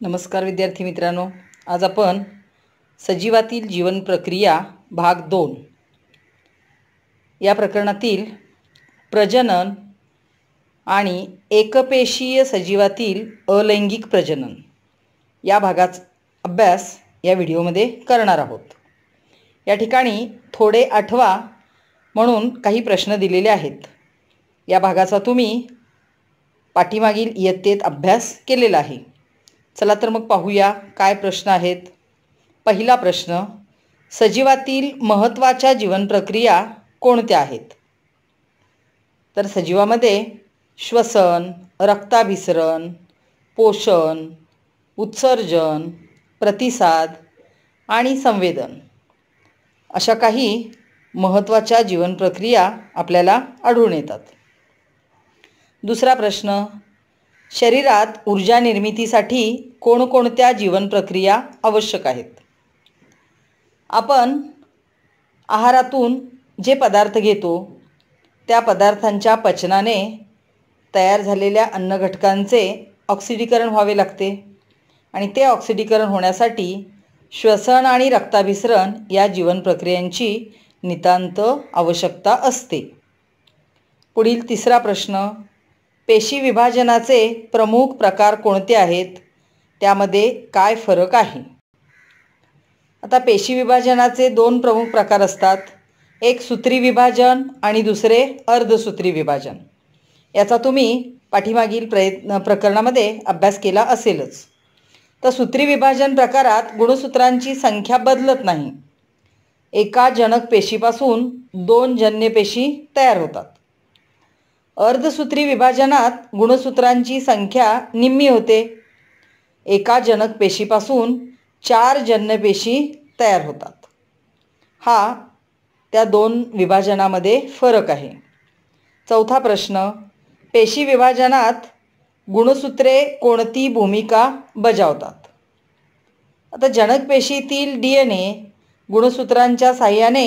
नमस्कार विद्यार्थी मित्रांनो, आज आपण सजीवातील जीवन प्रक्रिया भाग 2 या प्रकरणातील प्रजनन आणि एकपेशीय सजीवातील अलैंगिक प्रजनन या भागाचा अभ्यास या व्हिडिओमध्ये करणार आहोत। या ठिकाणी थोडे आठवा म्हणून काही प्रश्न दिलेले आहेत। या भागाचा तुम्ही पाठीमागील इयत्तेत अभ्यास केलेला आहे। चला तर मग पाहूया काय प्रश्न आहेत। पहिला प्रश्न, सजीवातील महत्त्वाच्या जीवन प्रक्रिया कोणत्या आहेत? तर सजीवामध्ये श्वसन, रक्ताभिसरण, पोषण, उत्सर्जन, प्रतिसाद आणि संवेदन अशा काही महत्त्वाच्या जीवन प्रक्रिया आपल्याला आढळून येतात। दुसरा प्रश्न, शरीरात ऊर्जा निर्मितीसाठी कोणकोणत्या जीवन प्रक्रिया आवश्यक आहेत? आपण आहारातून जे पदार्थ घेतो त्या पदार्थांच्या पचनाने तयार झालेल्या अन्नघटकांचे ऑक्सिडीकरण व्हावे लागते आणि ते ऑक्सिडीकरण होण्यासाठी श्वसन आणि रक्ताभिसरण या जीवन प्रक्रियांची नितांत आवश्यकता असते। पुढील तिसरा प्रश्न, पेशी विभाजनाचे प्रमुख प्रकार कोणते आहेत? त्यामध्ये काय फरक आहे? आता पेशी विभाजनाचे 2 प्रमुख प्रकार असतात, एक सूत्री विभाजन आणि दुसरे अर्धसूत्री विभाजन। याचा तुम्ही पाठीमागील प्रकरणामध्ये अभ्यास केला असेलच। तर सूत्री विभाजन प्रकारात गुणसूत्रांची संख्या बदलत नाही। एका जनक पेशीपासून 2 जन्य पेशी तयार होतात। अर्धसूत्री विभाजनात गुणसूत्रांची संख्या निम्मी होते। एका जनक पेशीपासून 4 जन्य पेशी तयार होतात। हा त्या 2 विभाजनामध्ये फरक आहे। चौथा प्रश्न, पेशी विभाजनात गुणसूत्रे कोणती भूमिका बजावतात? आता जनक पेशीतील DNA गुणसूत्रांच्या साहाय्याने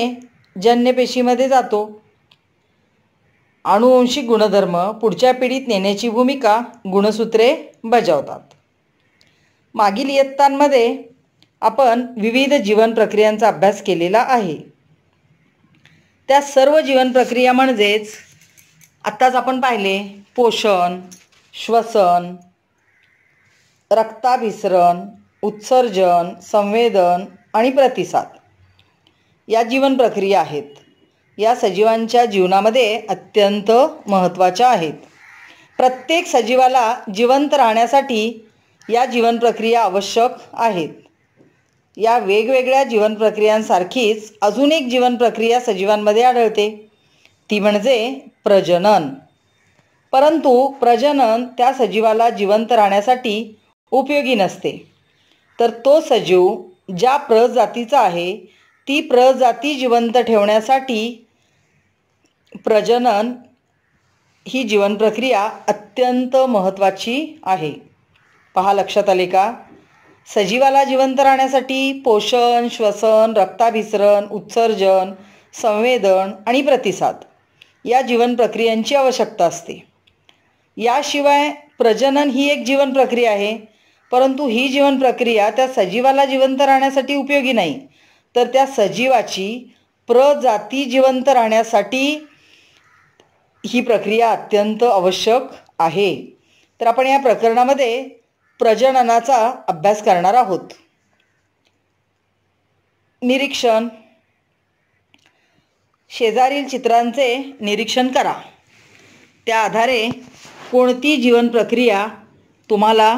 जन्य पेशीमध्ये जातो। अनुवंशिक गुणधर्म पुढच्या पिढीत नेण्याची भूमिका गुणसूत्रे बजावतात। मागील इयत्तांमध्ये आपण विविध जीवन प्रक्रियांचा अभ्यास केलेला आहे। त्या सर्व जीवन प्रक्रिया म्हणजेच आत्ताच आपण पाहिले पोषण, श्वसन, रक्ताभिसरण, उत्सर्जन, संवेदन आणि प्रतिसाद या जीवन प्रक्रिया आहेत। या सजीवांच्या जीवनामध्ये अत्यंत महत्त्वाच्या आहेत। प्रत्येक सजीवाला जिवंत राहण्यासाठी या जीवन प्रक्रिया आवश्यक आहेत। या वेगवेगळ्या जीवन प्रक्रियांसारखीच अजून एक जीवन प्रक्रिया सजीवांमध्ये आढळते, ती म्हणजे प्रजनन। परंतु प्रजनन त्या सजीवाला जिवंत राहण्यासाठी उपयोगी नसते। तर तो सजीव ज्या प्रजातीचा आहे ती प्रजाती जिवंत ठेवण्यासाठी प्रजनन ही जीवन प्रक्रिया अत्यंत महत्त्वाची आहे। पहा, लक्षात आले का? सजीवाला जिवंत राहण्यासाठी पोषण, श्वसन, रक्ताभिसरण, उत्सर्जन, संवेदन आणि प्रतिसाद या जीवन प्रक्रियांची आवश्यकता असते। याशिवाय प्रजनन ही एक जीवन प्रक्रिया आहे, परंतु ही जीवन प्रक्रिया त्या सजीवाला जिवंत राहण्यासाठी उपयोगी नाही, तर त्या सजीवाची प्रजाती जिवंत राहण्यासाठी ही प्रक्रिया अत्यंत आवश्यक आहे। तर आपण या प्रकरणामध्ये प्रजननाचा अभ्यास करणार आहोत। निरीक्षण, शेजारील चित्रांचे निरीक्षण करा। त्या आधारे कोणती जीवन प्रक्रिया तुम्हाला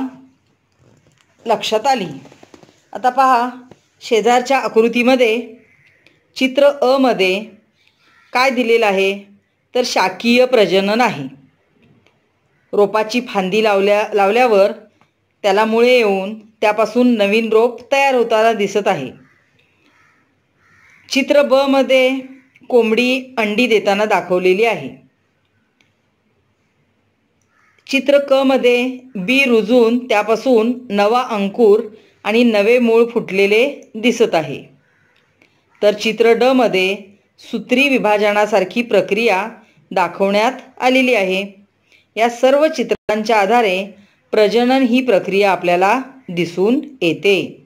लक्षात आली? आता पहा, शेजारच्या आकृतीमध्ये चित्र अ मध्ये काय दिलेलं आहे? तर शाकीय प्रजनन आहे। रोपाची फांदी लावल्यावर त्याला मुळे येऊन त्यापासून नवीन रोप तयार होताना दिसत आहे। चित्र ब मध्ये कोंबडी अंडी देताना दाखवलेली आहे। चित्र क मध्ये बी रुजून त्यापासून नवा अंकुर आणि नवे मूळ फुटलेले दिसत आहे। तर चित्र ड मध्ये सूत्री विभाजनासारखी प्रक्रिया दाखवण्यात आलेली आहे. या सर्व चित्रांच्या आधारे प्रजनन ही प्रक्रिया आपल्याला दिसून येते.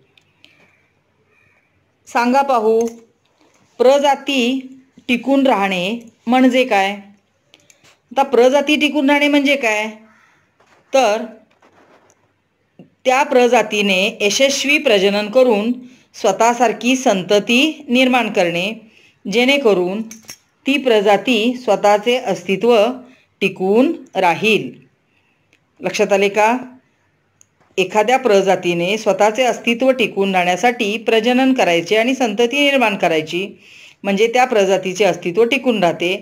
सांगा पाहू, प्रजाती टिकून राहणे म्हणजे काय? आता प्रजाती टिकून राहणे म्हणजे काय? तर त्या प्रजातीने यशस्वी प्रजनन करून स्वतःसारखी संतती निर्माण करणे, जेणेकरून ती प्रजाती स्वतःचे अस्तित्व टिकून राहील. लक्षात आले का? एखाद्या प्रजातीने स्वतःचे अस्तित्व टिकून राहण्यासाठी प्रजनन करायचे आणि संतती निर्माण करायची, म्हणजे त्या प्रजातीचे अस्तित्व टिकून राहते.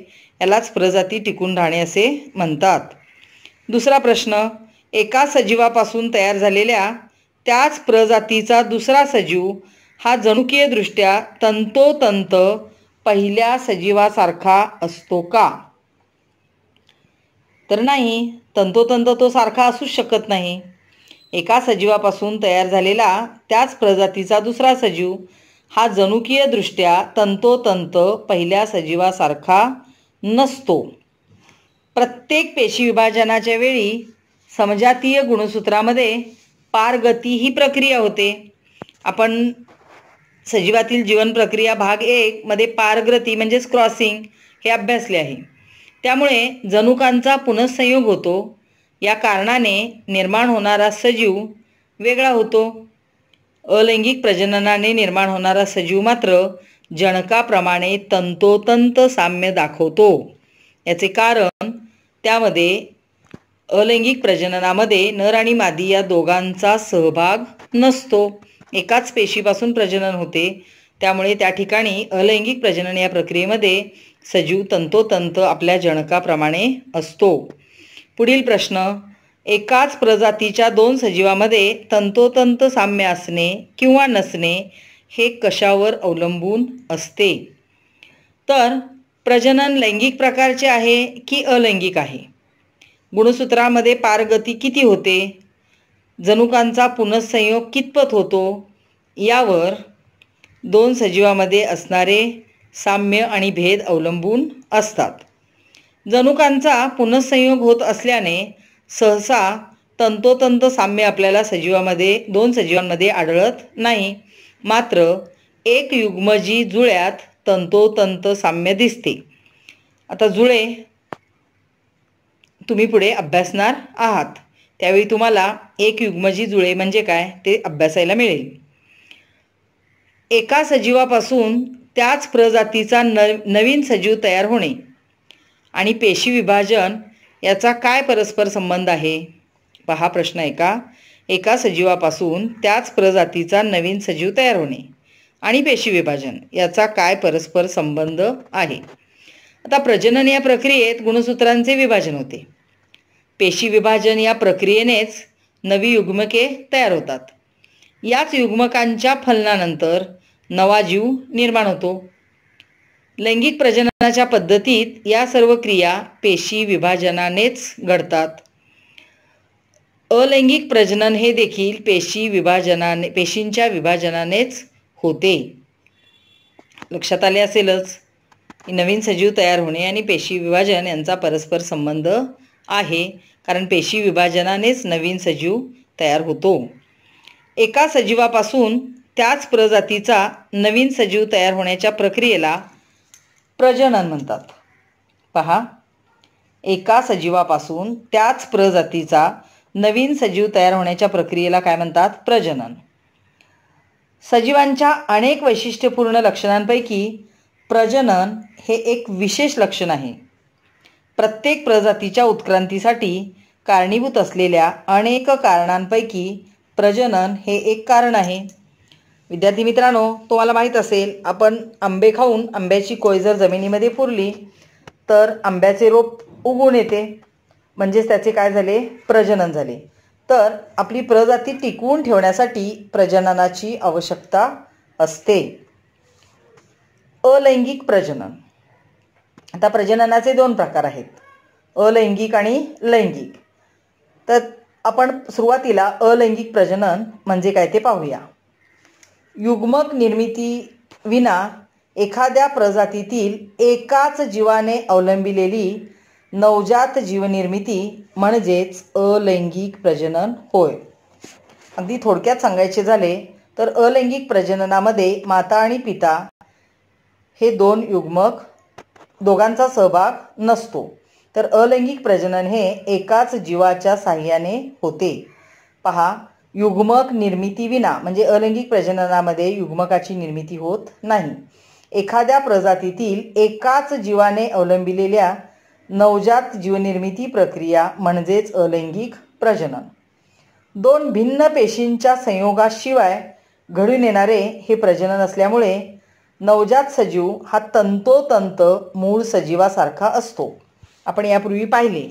यालाच प्रजाती टिकून राहणे असे म्हणतात. दुसरा प्रश्न, एका सजीवापासून तयार झालेल्या त्याच प्रजातीचा दुसरा सजीव हा जनुकीयदृष्ट्या तंतोतंत पहिल्या सजीवासारखा असतो का? तर नाही, तंतोतंत तो सारखा असूच शकत नाही. एका सजीवापासून तयार झालेला त्याच प्रजातीचा दुसरा सजीव हा जनुकीयदृष्ट्या तंतोतंत पहिल्या सजीवासारखा नसतो. प्रत्येक पेशी विभाजनाच्या वेळी समजातीय गुणसूत्रामध्ये पारगती ही प्रक्रिया होते. आपण सजीवातील जीवन प्रक्रिया भाग 1 मध्ये पारगती म्हणजेच क्रॉसिंग हे अभ्यासले आहे. त्यामुळे जनुकांचा पुनঃसंयोग होतो. या कारणाने निर्माण होणारा सजीव वेगळा होतो. अलैंगिक प्रजननाने निर्माण होणारा सजीव मात्र जणकाप्रमाणे तंतोतंत साम्य दाखवतो. याचे कारण त्यामध्ये अलैंगिक प्रजननामध्ये नर आणि मादी या दोघांचा सहभाग नसतो. एकाच पेशीपासून प्रजनन होते. त्यामुळे त्या ठिकाणी अलैंगिक प्रजनन या प्रक्रियेमध्ये सजीव तंतोतंत आपल्या जणकाप्रमाणे असतो. पुढील प्रश्न, एकाच प्रजातीच्या 2 सजीवामध्ये तंतोतंत साम्य असणे किंवा नसणे हे कशावर अवलंबून असते? तर प्रजनन लैंगिक प्रकारचे आहे की अलैंगिक आहे? गुणसूत्रामध्ये पारगती किती होते? जनुकांचा पुनःसंयोग कितपत होतो? यावर 2 सजीवामध्ये असणारे साम्य आणि भेद अवलंबून असतात. जनुकांचा पुनःसंयोग होत असल्याने सहसा तंतोतंत साम्य आपल्याला 2 सजीवांमध्ये आढळत नाही. मात्र एक युग्मजी जुळ्यात तंतोतंत साम्य दिसते. आता जुळे तुम्ही पुढे अभ्यासणार आहात, त्यावेळी तुम्हाला एक युग्मजी जुळे म्हणजे काय ते अभ्यासायला मिळेल. एका सजीवापासून त्याच प्रजातीचा नवीन सजीव तयार होणे आणि पेशी विभाजन याचा काय परस्पर संबंध आहे? पहा प्रश्न एका सजीवापासून त्याच प्रजातीचा नवीन सजीव तयार होणे आणि पेशी विभाजन याचा काय परस्पर संबंध आहे? आता प्रजनन या प्रक्रियेत गुणसूत्रांचे विभाजन होते. पेशी विभाजन या प्रक्रियेनेच नवी युग्मके तयार होतात. याच युग्मकांच्या फलनानंतर नवा जीव निर्माण होतो. लैंगिक प्रजननाच्या पद्धतीत या सर्व क्रिया पेशी विभाजनानेच घडतात. अलैंगिक प्रजनन हे देखील पेशींच्या विभाजनानेच होते. लक्षात आले असेलच, नवीन सजीव तयार होणे आणि पेशी विभाजन यांचा परस्पर संबंध आहे, कारण पेशी विभाजनानेच नवीन सजीव तयार होतो. एका सजीवापासून त्याच प्रजातीचा नवीन सजीव तयार होण्याच्या प्रक्रियेला प्रजनन म्हणतात. पहा, एका सजीवापासून त्याच प्रजातीचा नवीन सजीव तयार होण्याच्या प्रक्रियेला काय म्हणतात? प्रजनन. सजीवांच्या अनेक वैशिष्ट्यपूर्ण लक्षणांपैकी प्रजनन हे एक विशेष लक्षण आहे. प्रत्येक प्रजातीच्या उत्क्रांतीसाठी कारणीभूत असलेल्या अनेक कारणांपैकी प्रजनन हे एक कारण आहे. विद्यार्थी मित्रांनो, तुम्हाला माहीत असेल, आपण आंबे खाऊन आंब्याची कोय जर जमिनीमध्ये पुरली तर आंब्याचे रोप उगवून येते, म्हणजेच त्याचे काय झाले? प्रजनन झाले. तर आपली प्रजाती टिकवून ठेवण्यासाठी प्रजननाची आवश्यकता असते. अलैंगिक प्रजनन. आता प्रजननाचे 2 प्रकार आहेत, अलैंगिक आणि लैंगिक. तर आपण सुरुवातीला अलैंगिक प्रजनन म्हणजे काय ते पाहूया. युग्मक निर्मिती विना एखाद्या प्रजातीतील एकाच जीवाने अवलंबिलेली नवजात जीवनिर्मिती म्हणजेच अलैंगिक प्रजनन होय. अगदी थोडक्यात सांगायचे झाले तर अलैंगिक प्रजननामध्ये माता आणि पिता हे दोन युग्मक दोघांचा सहभाग नसतो. तर अलैंगिक प्रजनन हे एकाच जीवाच्या साहाय्याने होते. पहा, युग्मक निर्मितीविना म्हणजे अलैंगिक प्रजननामध्ये युग्मकाची निर्मिती होत नाही. एखाद्या प्रजातीतील एकाच जीवाने अवलंबिलेल्या नवजात जीवनिर्मिती प्रक्रिया म्हणजेच अलैंगिक प्रजनन. दोन भिन्न पेशींच्या संयोगाशिवाय घडून येणारे हे प्रजनन असल्यामुळे नवजात सजीव हा तंतोतंत मूळ सजीवासारखा असतो. आपण यापूर्वी पाहिले,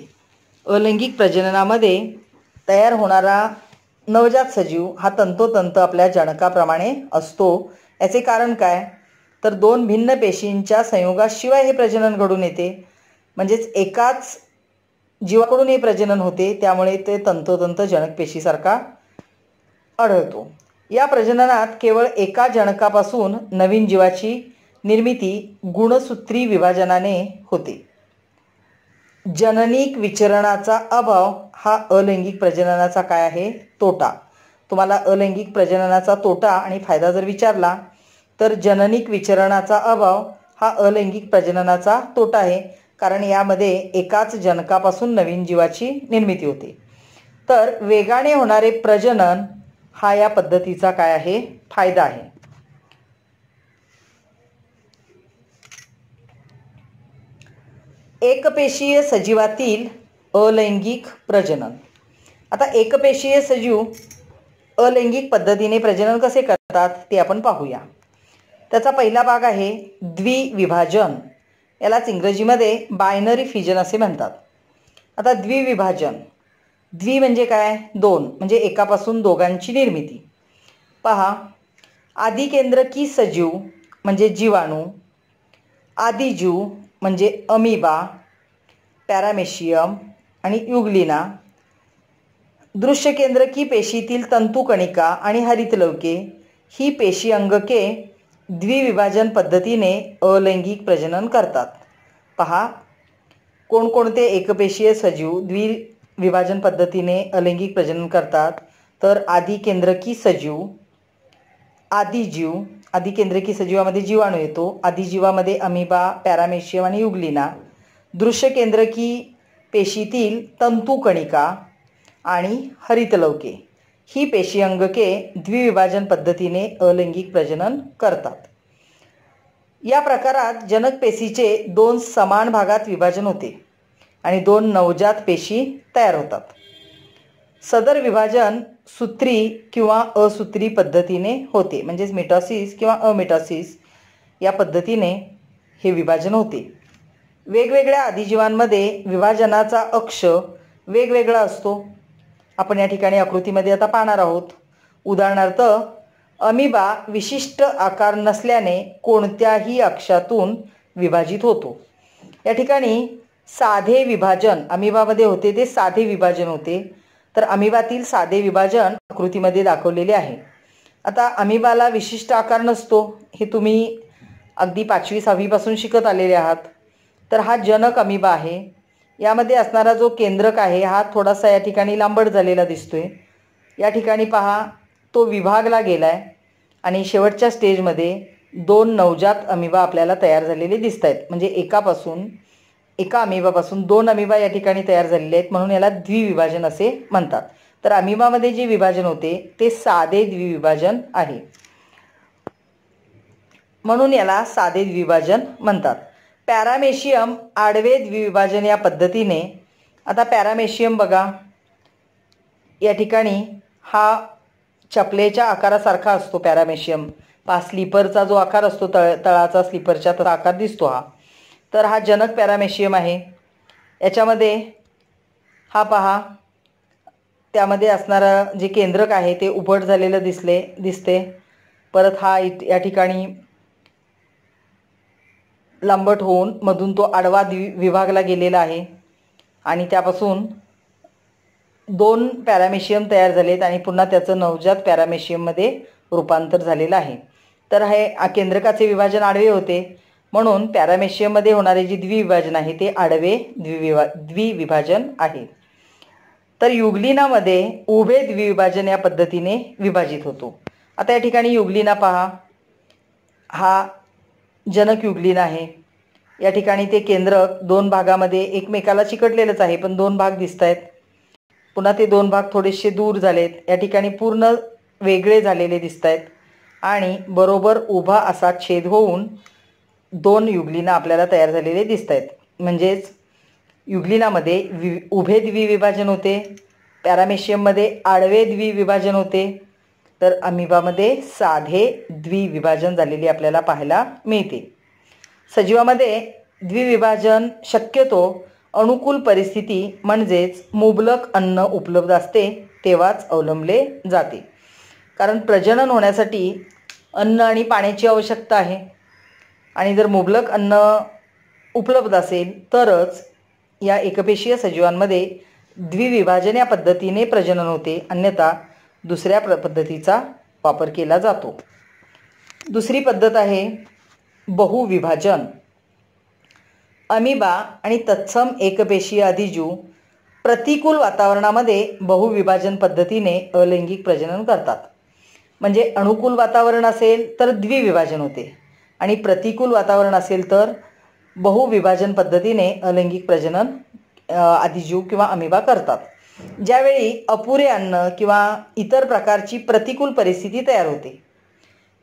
अलैंगिक प्रजननामध्ये तयार होणारा नवजात सजीव हा तंतोतंत आपल्या जनकाप्रमाणे असतो. याचे कारण काय? तर दोन भिन्न पेशींच्या संयोगाशिवाय हे प्रजनन घडून येते. म्हणजेच एकाच जीवाकडून हे प्रजनन होते, त्यामुळे ते तंतोतंत जनकपेशीसारखा आढळतो. या प्रजननात केवळ एका जनकापासून नवीन जीवाची निर्मिती गुणसूत्री विभाजनाने होते. जननिक विचरणाचा अभाव हा अलैंगिक प्रजननाचा काय आहे? तोटा. तुम्हाला अलैंगिक प्रजननाचा तोटा आणि फायदा जर विचारला तर जननिक विचरणाचा अभाव हा अलैंगिक प्रजननाचा तोटा आहे, कारण यामध्ये एकाच जनकापासून नवीन जीवाची निर्मिती होते. तर वेगाने होणारे प्रजनन हा या पद्धतीचा काय आहे? फायदा आहे. एकपेशीय सजीवातील अलैंगिक प्रजनन. आता एकपेशीय सजीव अलैंगिक पद्धतीने प्रजनन कसे करतात ते आपण पाहूया. त्याचा पहिला भाग आहे द्विविभाजन. यालाच इंग्रजीमध्ये बायनरी फिजन असे म्हणतात. आता द्विविभाजन, द्वि म्हणजे काय? दोन, म्हणजे एकापासून दोघांची निर्मिती. पहा, आदिकेंद्रकी सजीव म्हणजे जीवाणू, आदिजीव म्हणजे अमिबा, पॅरामेशियम आणि युग्लिना, दृश्यकेंद्रकी पेशीतील तंतुकणिका आणि हरितलवके ही पेशी अंगके द्विविभाजन पद्धतीने अलैंगिक प्रजनन करतात. पहा, कोणकोणते एकपेशीय सजीव द्विविभाजन पद्धतीने अलैंगिक प्रजनन करतात? तर आदिकेंद्रकी सजीव, आदिजीव, आदिकेंद्रकी सजीवामध्ये जीवाणू येतो, आदिजीवामध्ये अमिबा, पॅरामेशियम आणि युग्लिना, दृश्यकेंद्रकी पेशीतील तंतुकणिका आणि हरितलवके ही पेशी अंगके द्विविभाजन पद्धतीने अलैंगिक प्रजनन करतात. या प्रकारात जनक पेशीचे दोन समान भागात विभाजन होते आणि दोन नवजात पेशी तयार होतात. सदर विभाजन सूत्री किंवा असूत्री पद्धतीने होते, म्हणजेच मिटॉसिस किंवा अमिटॉसिस या पद्धतीने हे विभाजन होते. वेगवेगळ्या आदिजीवांमध्ये विभाजनाचा अक्ष वेगवेगळा असतो. आपण या ठिकाणी आकृतीमध्ये आता पाहणार आहोत. उदाहरणार्थ, अमिबा विशिष्ट आकार नसल्याने कोणत्याही अक्षातून विभाजित होतो. या ठिकाणी साधे विभाजन अमिबामध्ये होते ते साधे विभाजन होते. तर अमिबातील साधे विभाजन आकृतीमध्ये दाखवलेले आहे. आता अमिबाला विशिष्ट आकार नसतो, हे तुम्ही अगदी 5वी-6वी पासून शिकत आलेले आहात. तर हा जनक अमिबा आहे. यामध्ये असणारा जो केंद्रक आहे हा थोडासा या ठिकाणी लांबट झालेला दिसतोय. या ठिकाणी पहा, तो विभागला गेला आहे आणि शेवटच्या स्टेजमध्ये दोन नवजात अमिबा आपल्याला तयार झालेले दिसत आहेत. म्हणजे एका अमिबापासून दोन अमिबा या ठिकाणी तयार झालेले आहेत, म्हणून याला द्विविभाजन असे म्हणतात. तर अमिबामध्ये जे विभाजन होते ते साधे द्विविभाजन आहे, म्हणून याला साधे द्विविभाजन म्हणतात. पॅरामेशियम आडवे द्विविभाजन या पद्धतीने. आता पॅरामेशियम बघा, या ठिकाणी हा चपलेच्या आकारासारखा असतो पॅरामेशियम. स्लीपरचा जो आकार असतो, तळाचा स्लीपरच्या तसा आकार दिसतो हा. तर हा जनक पॅरामेशियम आहे. याच्यामध्ये हा पहा, त्यामध्ये असणारं जे केंद्रक आहे ते उभट झालेलं दिसते. परत हा या ठिकाणी लांबट होऊन मधून तो आडवा विभागला गेलेला आहे आणि त्यापासून दोन पॅरामेशियम तयार झालेत आणि पुन्हा त्याचं नवजात पॅरामेशियममध्ये रूपांतर झालेलं आहे. तर हे केंद्रकाचे विभाजन आडवे होते, म्हणून पॅरामेशियममध्ये होणारे जे द्विविभाजन आहे ते आडवे द्विविभाजन आहे. तर युग्लिनामध्ये उभे द्विविभाजन या पद्धतीने विभाजित होतो. आता या ठिकाणी युग्लिना पहा, हा जनक युग्लिन आहे. या ठिकाणी ते केंद्रक दोन भागामध्ये एकमेकाला चिकटलेलंच आहे, पण दोन भाग दिसत आहेत. पुन्हा ते दोन भाग थोडेसे दूर झालेत, या ठिकाणी पूर्ण वेगळे झालेले दिसत आहेत आणि बरोबर उभा असा छेद होऊन दोन युग्लिना आपल्याला तयार झालेले दिसत आहेत. म्हणजेच युग्लिनामध्ये उभे द्विविभाजन होते, पॅरामेशियममध्ये आडवे द्विविभाजन होते, तर अमिबामध्ये साधे द्विविभाजन झालेले आपल्याला पाहायला मिळते. सजीवामध्ये द्विविभाजन शक्यतो अनुकूल परिस्थिती म्हणजेच मुबलक अन्न उपलब्ध असते तेव्हाच अवलंबले जाते. कारण प्रजनन होण्यासाठी अन्न आणि पाण्याची आवश्यकता आहे आणि जर मुबलक अन्न उपलब्ध असेल तरच या एकपेशीय सजीवांमध्ये द्विविभाजन या पद्धतीने प्रजनन होते, अन्यथा दुसऱ्या पद्धतीचा वापर केला जातो. दुसरी पद्धत आहे बहुविभाजन. अमिबा आणि तत्सम एकपेशीय अधिजीव प्रतिकूल वातावरणामध्ये बहुविभाजन पद्धतीने अलैंगिक प्रजनन करतात. म्हणजे अनुकूल वातावरण असेल तर द्विविभाजन होते आणि प्रतिकूल वातावरण असेल तर बहुविभाजन पद्धतीने अलैंगिक प्रजनन अधिजीव किंवा अमिबा करतात. ज्यावेळी अपुरे अन्न किंवा इतर प्रकारची प्रतिकूल परिस्थिती तयार होते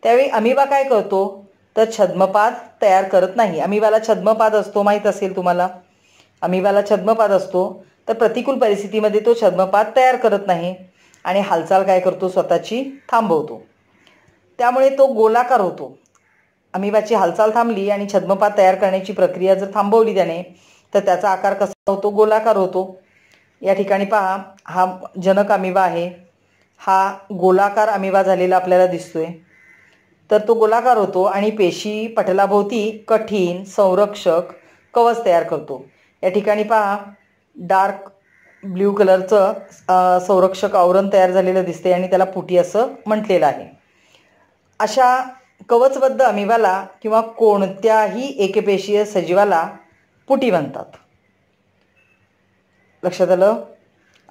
त्यावेळी अमिबा काय करतो तर छद्मपाद तयार करत नाही. अमिबाला छद्मपाद असतो, माहीत असेल तुम्हाला. अमिबाला छद्मपाद असतो, तर प्रतिकूल परिस्थितीमध्ये तो छद्मपाद तयार करत नाही आणि हालचाल काय करतो स्वतःची थांबवतो. त्यामुळे तो गोलाकार होतो. अमिबाची हालचाल थांबली आणि छद्मपाद तयार करण्याची प्रक्रिया जर थांबवली त्याने तर त्याचा आकार कसा होतो, गोलाकार होतो. या ठिकाणी पहा, हा जनक अमिबा आहे, हा गोलाकार अमिबा झालेला आपल्याला दिसतोय. तर तो गोलाकार होतो आणि पेशी पटलाभोवती कठीण संरक्षक कवच तयार करतो. या ठिकाणी पहा, डार्क ब्ल्यू कलरचं संरक्षक आवरण तयार झालेलं दिसते आणि त्याला पुटी असं म्हटलेलं आहे. अशा कवचबद्ध अमिबाला किंवा कोणत्याही एकपेशीय सजीवाला पुटी म्हणतात. लक्षात आलं?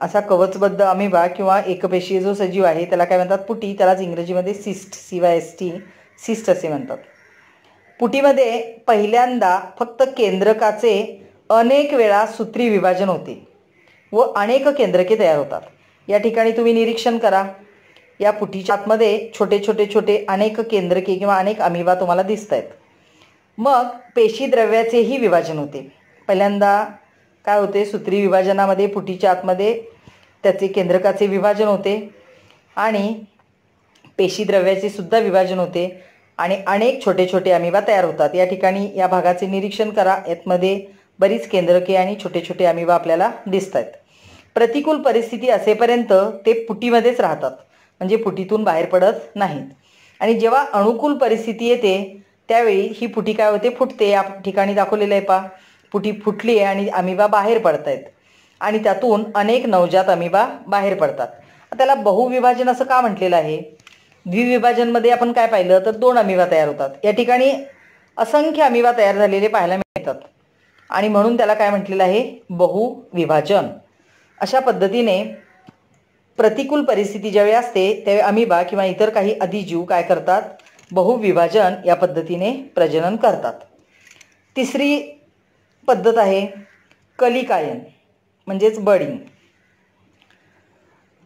असा कवचबद्ध अमिबा किंवा एकपेशीय जो सजीव आहे त्याला काय म्हणतात, पुटी. त्यालाच इंग्रजीमध्ये सिस्ट, CYST, सिस्ट असे म्हणतात. पुटीमध्ये पहिल्यांदा फक्त केंद्रकाचे अनेक वेळा सूत्री विभाजन होते व अनेक केंद्रके तयार होतात. या ठिकाणी तुम्ही निरीक्षण करा, या पुटीच्या आतमध्ये छोटे छोटे छोटे अनेक केंद्रके किंवा अनेक अमिबा तुम्हाला दिसत आहेत. मग पेशीद्रव्याचेही विभाजन होते. पहिल्यांदा काय होते, सूत्री विभाजनामध्ये पुटीच्या आतमध्ये त्याचे केंद्रकाचे विभाजन होते आणि पेशीद्रव्याचे सुद्धा विभाजन होते आणि अनेक छोटे छोटे अमिबा तयार होतात. या ठिकाणी या भागाचे निरीक्षण करा, यातमध्ये बरीच केंद्रके आणि छोटे छोटे अमिबा आपल्याला दिसत आहेत. प्रतिकूल परिस्थिती असेपर्यंत ते पुटीमध्येच राहतात, म्हणजे पुटीतून बाहेर पडत नाहीत. आणि जेव्हा अनुकूल परिस्थिती येते त्यावेळी ही पुटी काय होते, फुटते. या ठिकाणी दाखवलेलं आहे पहा, पुटी फुटली आहे आणि अमिबा बाहेर पडत आहेत आणि त्यातून अनेक नवजात अमिबा बाहेर पडतात. त्याला बहुविभाजन असं का म्हटलेलं आहे? द्विविभाजनमध्ये आपण काय पाहिलं तर दोन अमिबा तयार होतात, या ठिकाणी असंख्य अमिबा तयार झालेले पाहायला मिळतात आणि म्हणून त्याला काय म्हटलेलं आहे, बहुविभाजन. अशा पद्धतीने प्रतिकूल परिस्थिती ज्यावेळी असते त्यावेळी अमिबा किंवा इतर काही अधिजीव काय करतात, बहुविभाजन या पद्धतीने प्रजनन करतात. तिसरी पद्धत आहे कलिकायन म्हणजेच बडिंग.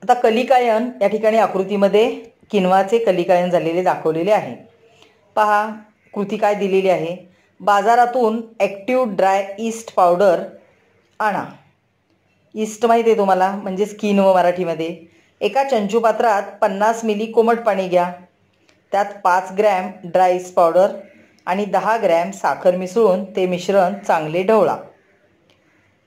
आता कलिकायन या ठिकाणी आकृतीमध्ये किण्वाचे कलिकायन झालेले दाखवलेले आहे. पहा कृती काय दिलेली आहे, बाजारातून ॲक्टिव्ह ड्राय ईस्ट पावडर आणा. ईस्ट माहिती आहे तुम्हाला, म्हणजेच किण्व मराठीमध्ये. एका चंचूपात्रात 50 मिली कोमट पाणी घ्या, त्यात 5 ग्रॅम ड्राय ईस्ट पावडर आणि 10 ग्रॅम साखर मिसळून ते मिश्रण चांगले ढवळा.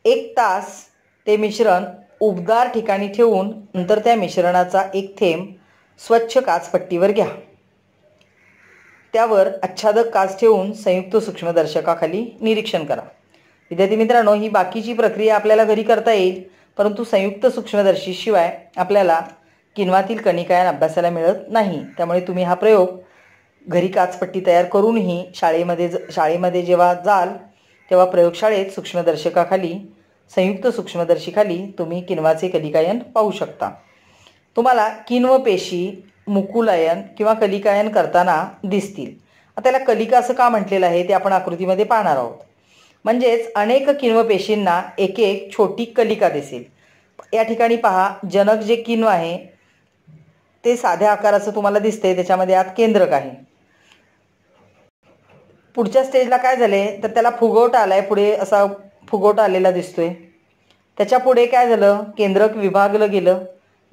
1 तास ते मिश्रण उबदार ठिकाणी ठेवून नंतर त्या मिश्रणाचा एक थेंब स्वच्छ काचपट्टीवर घ्या. त्यावर आच्छादक काच ठेवून संयुक्त सूक्ष्मदर्शकाखाली निरीक्षण करा. विद्यार्थी मित्रांनो, ही बाकीची प्रक्रिया आपल्याला घरी करता येईल, परंतु संयुक्त सूक्ष्मदर्शीशिवाय आपल्याला किण्वातील कलिकायन अभ्यासाला मिळत नाही. त्यामुळे तुम्ही हा प्रयोग घरी काचपट्टी तयार करूनही शाळेमध्ये जेव्हा जाल तेव्हा प्रयोगशाळेत सूक्ष्मदर्शकाखाली संयुक्त सूक्ष्मदर्शीखाली तुम्ही किण्वाचे कलिकायन पाहू शकता. तुम्हाला किण्व पेशी मुकुलायन किंवा कलिकायन करताना दिसतील. आता त्याला कलिका असं का म्हटलेलं आहे ते आपण आकृतीमध्ये पाहणार आहोत. म्हणजेच अनेक किण्व पेशींना एक एक छोटी कलिका दिसेल. या ठिकाणी पहा, जनक जे किण्व आहे ते साध्या आकाराचं तुम्हाला दिसते, त्याच्यामध्ये आत केंद्रक आहे. पुढच्या स्टेजला काय झाले तर त्याला फुगवटा आलाय, पुढे असा फुगवटा आलेला दिसतोय. त्याच्या पुढे काय झालं, केंद्रक विभागलं गेलं.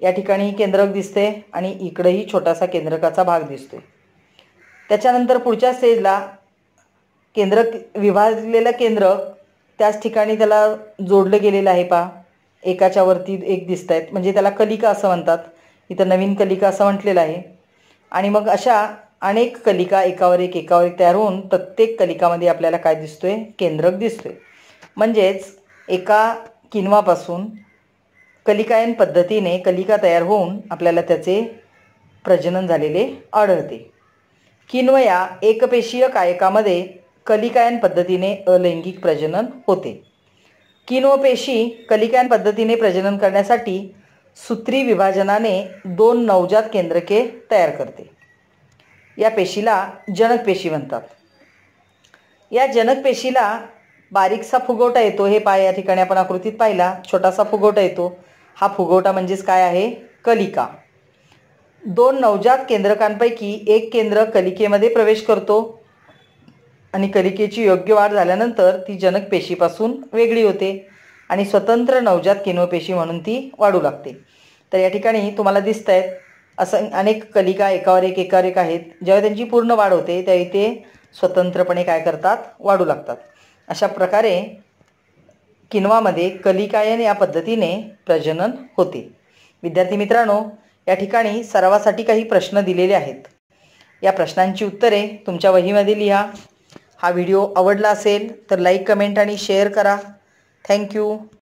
या ठिकाणी केंद्रक दिसते आणि इकडेही छोटासा केंद्रकाचा भाग दिसतोय. त्याच्यानंतर पुढच्या स्टेजला केंद्रक विभागलेलं केंद्रक त्याच ठिकाणी त्याला जोडलं गेलेलं आहे. पहा, एकाच्या वरती एक दिसत आहेत, म्हणजे त्याला कलिका असं म्हणतात. इथं नवीन कलिका असं म्हटलेलं आहे. आणि मग अशा अनेक कलिका एकावर एक तयार होऊन प्रत्येक कलिकामध्ये आपल्याला काय दिसतोय, केंद्रक दिसतोय. म्हणजेच एका किण्वापासून कलिकायन पद्धतीने कलिका तयार होऊन आपल्याला त्याचे प्रजनन झालेले आढळते. किण्व या एकपेशीय कायकामध्ये कलिकायन पद्धतीने अलैंगिक प्रजनन होते. किण्व पेशी कलिकायन पद्धतीने प्रजनन करण्यासाठी सूत्री विभाजनाने 2 नवजात केंद्रके तयार करते. या पेशीला जनक पेशी म्हणतात. या जनक पेशीला बारीकसा फुगवटा येतो. हे या ठिकाणी आपण आकृतीत पाहिला, छोटासा फुगवटा येतो. हा फुगवटा म्हणजेच काय आहे, कलिका. 2 नवजात केंद्रकांपैकी एक केंद्रक कलिकेमध्ये प्रवेश करतो आणि कलिकेची योग्य वाढ झाल्यानंतर ती जनक पेशीपासून वेगळी होते आणि स्वतंत्र नवजात किण्वपेशी म्हणून ती वाढू लागते. तर या ठिकाणी तुम्हाला दिसत आहेत असं अनेक कलिका एकावर एक आहेत. जेव्हा त्यांची पूर्ण वाढ होते त्यावेळी ते स्वतंत्रपणे काय करतात, वाढू लागतात. अशा प्रकारे किण्वामध्ये कलिकायन या पद्धतीने प्रजनन होते. विद्यार्थी मित्रांनो, या ठिकाणी सरावासाठी काही प्रश्न दिलेले आहेत. या प्रश्नांची उत्तरे तुमच्या वहीमध्ये लिहा. हा व्हिडिओ आवडला असेल तर लाईक, कमेंट आणि शेअर करा. थँक्यू.